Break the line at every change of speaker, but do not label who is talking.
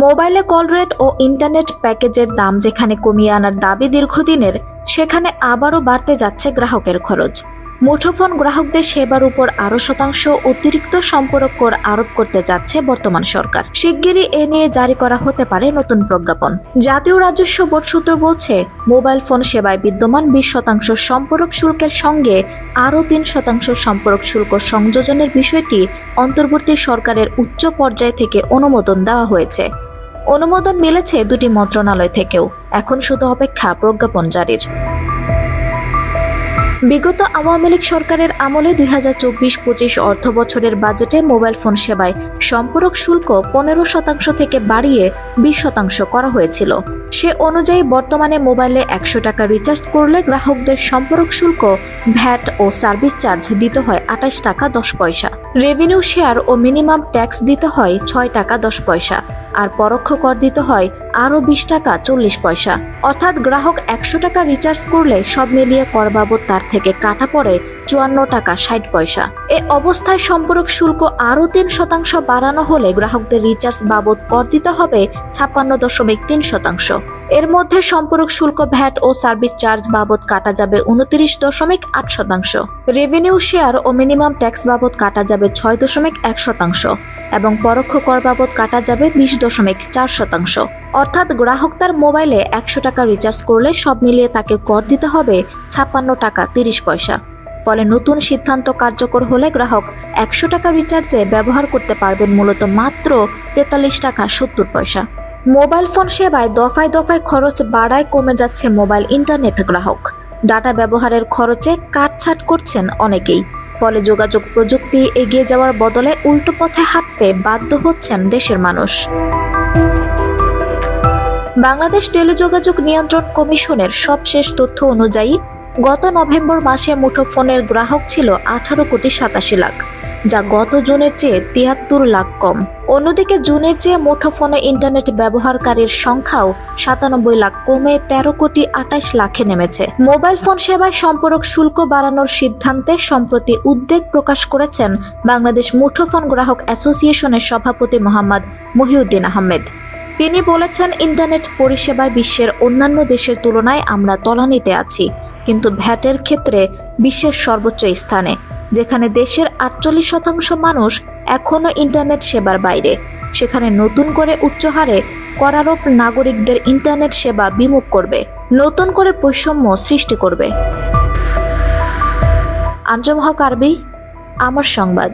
মোবাইলে call rate ও internet প্যাকেজের দাম যেখানে কমিয়ে আনার দাবি দীর্ঘদিনের, সেখানে আবারও বাড়তে যাচ্ছে গ্রাহকের খরচ। মুঠোফোন গ্রাহকদের সেবার উপর আরও শতাংশ অতিরিক্ত সম্পূরক কর আরোপ করতে যাচ্ছে বর্তমান সরকার। শিগগিরই এ নিয়ে জারি করা হতে পারে নতুন প্রজ্ঞাপন। জাতীয় রাজস্ব বোর্ড সূত্র বলছে, মোবাইল ফোন সেবায় বিদ্যমান 20% সম্পূরক শুল্কের সঙ্গে আরও 3% সম্পূরক শুল্ক সংযোজনের বিষয়টি অন্তর্বর্তী সরকারের উচ্চ পর্যায় থেকে অনুমোদন দেওয়া হয়েছে। অনুমোদন মিলেছে দুটি মন্ত্রণালয় থেকেও। এখন শুধু অপেক্ষা প্রজ্ঞাপন জারির। বিগত আওয়ামী লীগ সরকারের আমলে 2024-25 অর্থ বছরের বাজেটে মোবাইল ফোন সেবায় সম্পূরক শুল্ক 15% থেকে বাড়িয়ে 20% করা হয়েছিল। সে অনুযায়ী বর্তমানে মোবাইলে 100 টাকা রিচার্জ করলে গ্রাহকদের সম্পূরক শুল্ক, ভ্যাট ও সার্ভিস চার্জ দিতে হয় 28 টাকা 10 পয়সা। রেভিনিউ শেয়ার ও মিনিমাম ট্যাক্স দিতে হয় 6 টাকা 10 পয়সা। আর পরোক্ষ কর দিতে হয় আরও 20 টাকা 40 পয়সা। অর্থাৎ গ্রাহক 100 টাকা রিচার্জ করলে সব মিলিয়ে কর বাবদ তার থেকে কাটা পড়ে 54 টাকা 60 পয়সা। এ অবস্থায় সম্পূরক শুল্ক আরও 3% বাড়ানো হলে গ্রাহকদের রিচার্জ বাবদ কর দিতে হবে 56.3%। এর মধ্যে সম্পূরক শুল্ক, ভ্যাট ও সার্ভিস চার্জ বাবদ কাটা যাবে 29.8%। রেভিনিউ শেয়ার ও মিনিমাম ট্যাক্স বাবদ কাটা যাবে 6.1% এবং পরোক্ষ কর বাবদ কাটা যাবে 20.4%। অর্থাৎ গ্রাহক তার মোবাইলে 100 টাকা রিচার্জ করলে সব মিলিয়ে তাকে কর দিতে হবে 56 টাকা 30 পয়সা। ফলে নতুন সিদ্ধান্ত কার্যকর হলে গ্রাহক 100 টাকা রিচার্জে ব্যবহার করতে পারবেন মূলত মাত্র 43 টাকা 70 পয়সা। মোবাইল ফোন সেবায় দফায় দফায় খরচ বাড়ায় কমে যাচ্ছে মোবাইল ইন্টারনেট গ্রাহক। ডাটা ব্যবহারের খরচে কাটছাট করছেন অনেকেই। ফলে যোগাযোগ প্রযুক্তি এগিয়ে যাওয়ার বদলে উল্টো পথে হাঁটতে বাধ্য হচ্ছেন দেশের মানুষ। বাংলাদেশ টেলিযোগাযোগ নিয়ন্ত্রণ কমিশনের সবশেষ তথ্য অনুযায়ী গত নভেম্বর মাসে মুঠোফোনের গ্রাহক ছিল 18,87,00,000 লাখ, যা গত জুনের চেয়ে 73 লাখ কম। অন্যদিকে জুনের চেয়ে মুঠোফোনে ইন্টারনেট ব্যবহারকারীর সংখ্যাও 97 লাখ কমে 13,28,00,000-এ নেমেছে। মোবাইল ফোন সেবায় সম্পূরক শুল্ক বাড়ানোর সিদ্ধান্তে সম্প্রতি উদ্বেগ প্রকাশ করেছেন বাংলাদেশ মুঠোফোন গ্রাহক অ্যাসোসিয়েশনের সভাপতি মোহাম্মদ মহিউদ্দিন আহমেদ। তিনি বলেছেন, ইন্টারনেট পরিষেবায় বিশ্বের অন্যান্য দেশের তুলনায় আমরা তলানিতে আছি, কিন্তু ভ্যাটের ক্ষেত্রে বিশ্বের সর্বোচ্চ স্থানে, যেখানে দেশের 48% মানুষ এখনো ইন্টারনেট সেবার বাইরে। সেখানে নতুন করে উচ্চ হারে করারোপ নাগরিকদের ইন্টারনেট সেবা বিমুখ করবে, নতুন করে বৈষম্য সৃষ্টি করবে। আঞ্জুম হক আরবি, আমার সংবাদ।